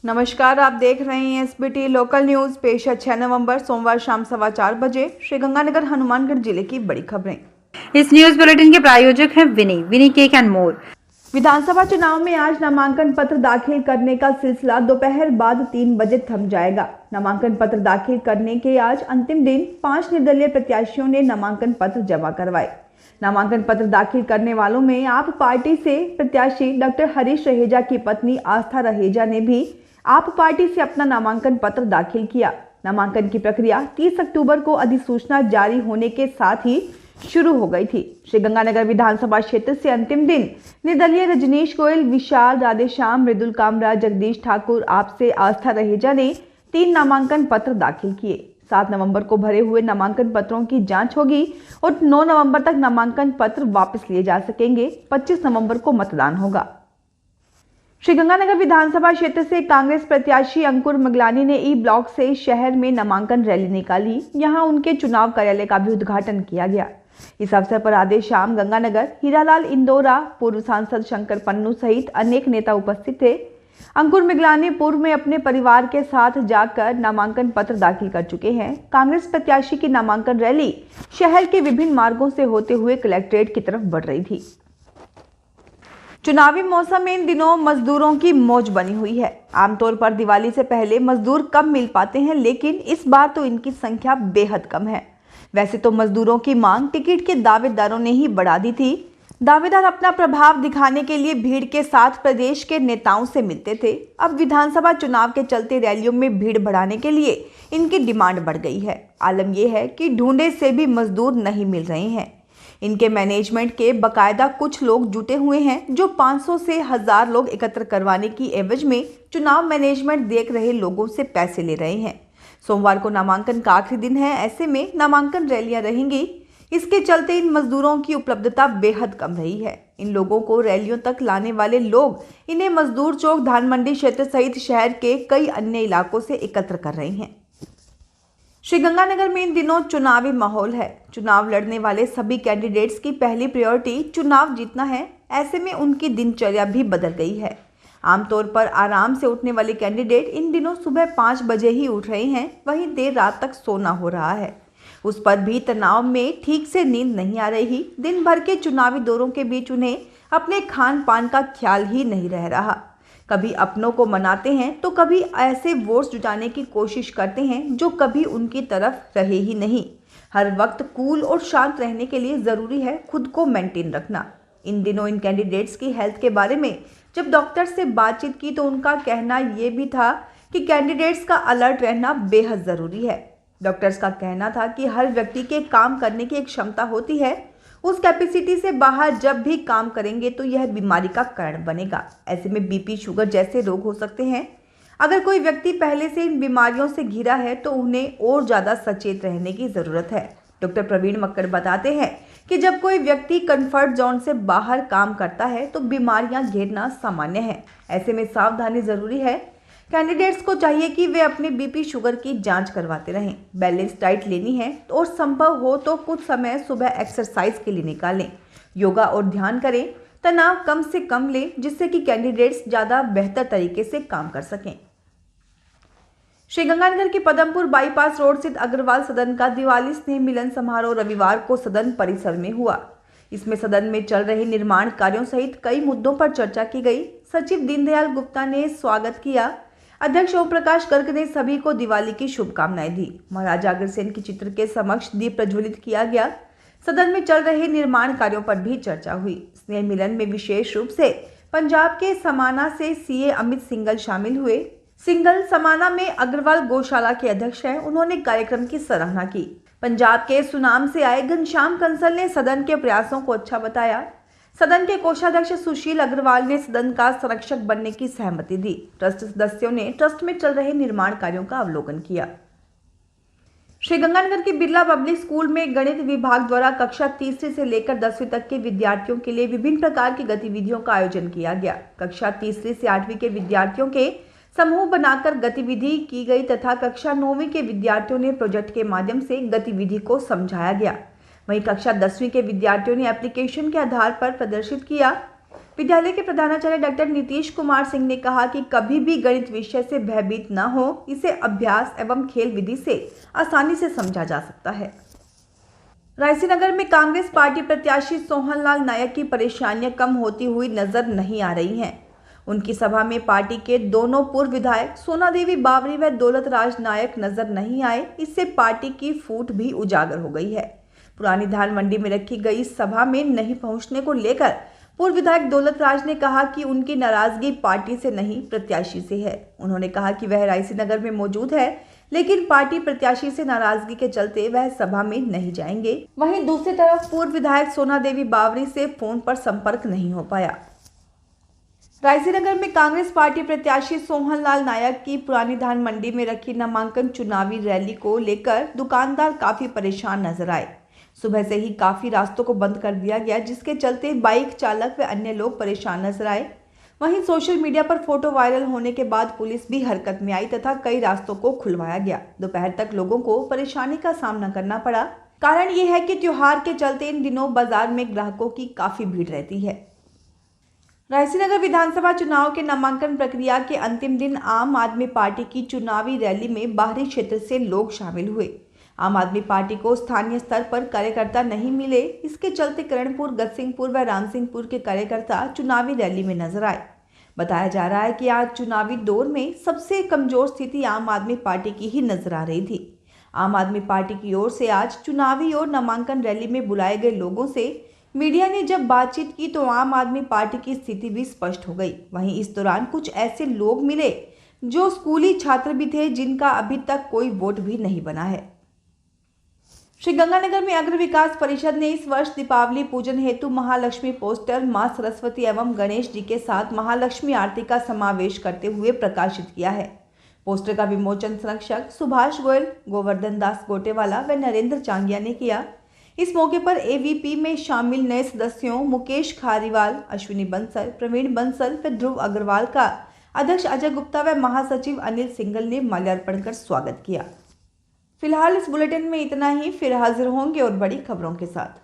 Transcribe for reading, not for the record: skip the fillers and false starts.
नमस्कार, आप देख रहे हैं एसबीटी लोकल न्यूज। पेश है 6 नवंबर सोमवार शाम 4:15 बजे श्रीगंगानगर हनुमानगढ़ जिले की बड़ी खबरें। इस न्यूज बुलेटिन के प्रायोजक हैं विनी केक एंड मोर। विधानसभा चुनाव में आज नामांकन पत्र दाखिल करने का सिलसिला दोपहर बाद 3 बजे थम जाएगा। नामांकन पत्र दाखिल करने के आज अंतिम दिन 5 निर्दलीय प्रत्याशियों ने नामांकन पत्र जमा करवाए। नामांकन पत्र दाखिल करने वालों में आप पार्टी से प्रत्याशी डॉक्टर हरीश रहेजा की पत्नी आस्था रहेजा ने भी आप पार्टी से अपना नामांकन पत्र दाखिल किया। नामांकन की प्रक्रिया 30 अक्टूबर को अधिसूचना जारी होने के साथ ही शुरू हो गई थी। श्रीगंगानगर विधानसभा क्षेत्र से अंतिम दिन निर्दलीय रजनीश गोयल, विशाल, राधेश्याम, मृदुल कामरा, जगदीश ठाकुर, आपसे आस्था रहेजा ने 3 नामांकन पत्र दाखिल किए। 7 नवंबर को भरे हुए नामांकन पत्रों की जांच होगी और 9 नवंबर तक नामांकन पत्र वापस लिए जा सकेंगे। 25 नवंबर को मतदान होगा। श्रीगंगानगर विधानसभा क्षेत्र से कांग्रेस प्रत्याशी अंकुर मगलानी ने ई ब्लॉक से शहर में नामांकन रैली निकाली। यहां उनके चुनाव कार्यालय का भी उद्घाटन किया गया। इस अवसर पर राधेश्याम गंगानगर, हीरालाल इंदौरा, पूर्व सांसद शंकर पन्नू सहित अनेक नेता उपस्थित थे। अंकुर मगलानी पूर्व में अपने परिवार के साथ जाकर नामांकन पत्र दाखिल कर चुके हैं। कांग्रेस प्रत्याशी की नामांकन रैली शहर के विभिन्न मार्गों से होते हुए कलेक्ट्रेट की तरफ बढ़ रही थी। चुनावी मौसम में इन दिनों मजदूरों की मौज बनी हुई है। आमतौर पर दिवाली से पहले मजदूर कम मिल पाते हैं, लेकिन इस बार तो इनकी संख्या बेहद कम है। वैसे तो मजदूरों की मांग टिकट के दावेदारों ने ही बढ़ा दी थी। दावेदार अपना प्रभाव दिखाने के लिए भीड़ के साथ प्रदेश के नेताओं से मिलते थे। अब विधानसभा चुनाव के चलते रैलियों में भीड़ बढ़ाने के लिए इनकी डिमांड बढ़ गई है। आलम यह है कि ढूंढे से भी मजदूर नहीं मिल रहे हैं। इनके मैनेजमेंट के बकायदा कुछ लोग जुटे हुए हैं जो 500 से 1000 लोग एकत्र करवाने की एवज में चुनाव मैनेजमेंट देख रहे लोगों से पैसे ले रहे हैं। सोमवार को नामांकन का आखिरी दिन है, ऐसे में नामांकन रैलियां रहेंगी। इसके चलते इन मजदूरों की उपलब्धता बेहद कम रही है। इन लोगों को रैलियों तक लाने वाले लोग इन्हें मजदूर चौक, धानमंडी क्षेत्र सहित शहर के कई अन्य इलाकों से एकत्र कर रहे हैं। श्रीगंगानगर में इन दिनों चुनावी माहौल है। चुनाव लड़ने वाले सभी कैंडिडेट्स की पहली प्रायोरिटी चुनाव जीतना है। ऐसे में उनकी दिनचर्या भी बदल गई है। आमतौर पर आराम से उठने वाले कैंडिडेट इन दिनों सुबह 5 बजे ही उठ रहे हैं, वहीं देर रात तक सोना हो रहा है। उस पर भी तनाव में ठीक से नींद नहीं आ रही। दिन भर के चुनावी दौरों के बीच उन्हें अपने खान पान का ख्याल ही नहीं रह रहा। कभी अपनों को मनाते हैं तो कभी ऐसे वोट्स जुटाने की कोशिश करते हैं जो कभी उनकी तरफ रहे ही नहीं। हर वक्त कूल और शांत रहने के लिए ज़रूरी है खुद को मेंटेन रखना। इन दिनों इन कैंडिडेट्स की हेल्थ के बारे में जब डॉक्टर से बातचीत की तो उनका कहना ये भी था कि कैंडिडेट्स का अलर्ट रहना बेहद ज़रूरी है। डॉक्टर्स का कहना था कि हर व्यक्ति के काम करने की एक क्षमता होती है, उस कैपेसिटी से बाहर जब भी काम करेंगे तो यह बीमारी का कारण बनेगा। ऐसे में बीपी, शुगर जैसे रोग हो सकते हैं। अगर कोई व्यक्ति पहले से इन बीमारियों से घिरा है तो उन्हें और ज़्यादा सचेत रहने की ज़रूरत है। डॉक्टर प्रवीण मक्कड़ बताते हैं कि जब कोई व्यक्ति कंफर्ट जोन से बाहर काम करता है तो बीमारियां घेरना सामान्य है। ऐसे में सावधानी ज़रूरी है। कैंडिडेट्स को चाहिए कि वे अपने बीपी, शुगर की जांच करवाते रहें। बैलेंस डाइट लेनी है और संभव हो तो कुछ समय सुबह एक्सरसाइज के लिए निकालें। योगा और ध्यान करें। तनाव कम से कम लें, जिससे कि कैंडिडेट्स ज़्यादा बेहतर तरीके से काम कर सकें। श्रीगंगानगर के पदमपुर बाईपास रोड स्थित अग्रवाल सदन का दिवाली स्नेह मिलन समारोह रविवार को सदन परिसर में हुआ। इसमें सदन में चल रहे निर्माण कार्यों सहित कई मुद्दों पर चर्चा की गई। सचिव दीनदयाल गुप्ता ने स्वागत किया। अध्यक्ष ओम प्रकाश गर्ग ने सभी को दिवाली की शुभकामनाएं दी। महाराजा अग्रसेन के चित्र के समक्ष दीप प्रज्वलित किया गया। सदन में चल रहे निर्माण कार्यों पर भी चर्चा हुई। स्नेह मिलन में विशेष रूप से पंजाब के समाना से सीए अमित सिंगल शामिल हुए। सिंगल समाना में अग्रवाल गौशाला के अध्यक्ष हैं। उन्होंने कार्यक्रम की सराहना की। पंजाब के सुनाम से आए घनश्याम कंसल ने सदन के प्रयासों को अच्छा बताया। सदन के कोषाध्यक्ष सुशील अग्रवाल ने सदन का संरक्षक बनने की सहमति दी। ट्रस्ट सदस्यों ने ट्रस्ट में चल रहे निर्माण कार्यों का अवलोकन किया। श्रीगंगानगर के बिरला पब्लिक स्कूल में गणित विभाग द्वारा कक्षा तीसरी से लेकर 10वीं तक के विद्यार्थियों के लिए विभिन्न प्रकार की गतिविधियों का आयोजन किया गया। कक्षा तीसरी से 8वीं के विद्यार्थियों के समूह बनाकर गतिविधि की गई तथा कक्षा 9वीं के विद्यार्थियों ने प्रोजेक्ट के माध्यम से गतिविधि को समझाया गया। वहीं कक्षा 10वीं के विद्यार्थियों ने एप्लीकेशन के आधार पर प्रदर्शित किया। विद्यालय के प्रधानाचार्य डॉक्टर नीतीश कुमार सिंह ने कहा कि कभी भी गणित विषय से भयभीत न हो, इसे अभ्यास एवं खेल विधि से आसानी से समझा जा सकता है। रायसीनगर में कांग्रेस पार्टी प्रत्याशी सोहनलाल नायक की परेशानियां कम होती हुई नजर नहीं आ रही हैं। उनकी सभा में पार्टी के दोनों पूर्व विधायक सोनादेवी बावरी व दौलत राज नायक नजर नहीं आए। इससे पार्टी की फूट भी उजागर हो गई है। पुरानी धान मंडी में रखी गई सभा में नहीं पहुंचने को लेकर पूर्व विधायक दौलत राज ने कहा कि उनकी नाराजगी पार्टी से नहीं प्रत्याशी से है। उन्होंने कहा कि वह रायसीनगर में मौजूद है, लेकिन पार्टी प्रत्याशी से नाराजगी के चलते वह सभा में नहीं जाएंगे। वहीं दूसरी तरफ पूर्व विधायक सोनादेवी बावरी से फोन पर संपर्क नहीं हो पाया। रायसीनगर में कांग्रेस पार्टी प्रत्याशी सोहनलाल नायक की पुरानी धान मंडी में रखी नामांकन चुनावी रैली को लेकर दुकानदार काफी परेशान नजर आए। सुबह से ही काफी रास्तों को बंद कर दिया गया, जिसके चलते बाइक चालक व अन्य लोग परेशान नजर आए। वहीं सोशल मीडिया पर फोटो वायरल होने के बाद पुलिस भी हरकत में आई तथा कई रास्तों को खुलवाया गया। दोपहर तक लोगों को परेशानी का सामना करना पड़ा। कारण यह है कि त्योहार के चलते इन दिनों बाजार में ग्राहकों की काफी भीड़ रहती है। रायसीनगर विधानसभा चुनाव के नामांकन प्रक्रिया के अंतिम दिन आम आदमी पार्टी की चुनावी रैली में बाहरी क्षेत्र से लोग शामिल हुए। आम आदमी पार्टी को स्थानीय स्तर पर कार्यकर्ता नहीं मिले, इसके चलते करणपुर, गतसिंहपुर व रामसिंहपुर के कार्यकर्ता चुनावी रैली में नजर आए। बताया जा रहा है कि आज चुनावी दौर में सबसे कमजोर स्थिति आम आदमी पार्टी की ही नजर आ रही थी। आम आदमी पार्टी की ओर से आज चुनावी और नामांकन रैली में बुलाए गए लोगों से मीडिया ने जब बातचीत की तो आम आदमी पार्टी की स्थिति भी स्पष्ट हो गई। वहीं इस दौरान कुछ ऐसे लोग मिले जो स्कूली छात्र भी थे, जिनका अभी तक कोई वोट भी नहीं बना है। श्रीगंगानगर में अग्र विकास परिषद ने इस वर्ष दीपावली पूजन हेतु महालक्ष्मी पोस्टर मां सरस्वती एवं गणेश जी के साथ महालक्ष्मी आरती का समावेश करते हुए प्रकाशित किया है। पोस्टर का विमोचन संरक्षक सुभाष गोयल, गोवर्धन दास गोटेवाला व नरेंद्र चांगिया ने किया। इस मौके पर एवीपी में शामिल नए सदस्यों मुकेश खारीवाल, अश्विनी बंसल, प्रवीण बंसल व ध्रुव अग्रवाल का अध्यक्ष अजय गुप्ता व महासचिव अनिल सिंगल ने माल्यार्पण कर स्वागत किया। फिलहाल इस बुलेटिन में इतना ही। फिर हाजिर होंगे और बड़ी खबरों के साथ।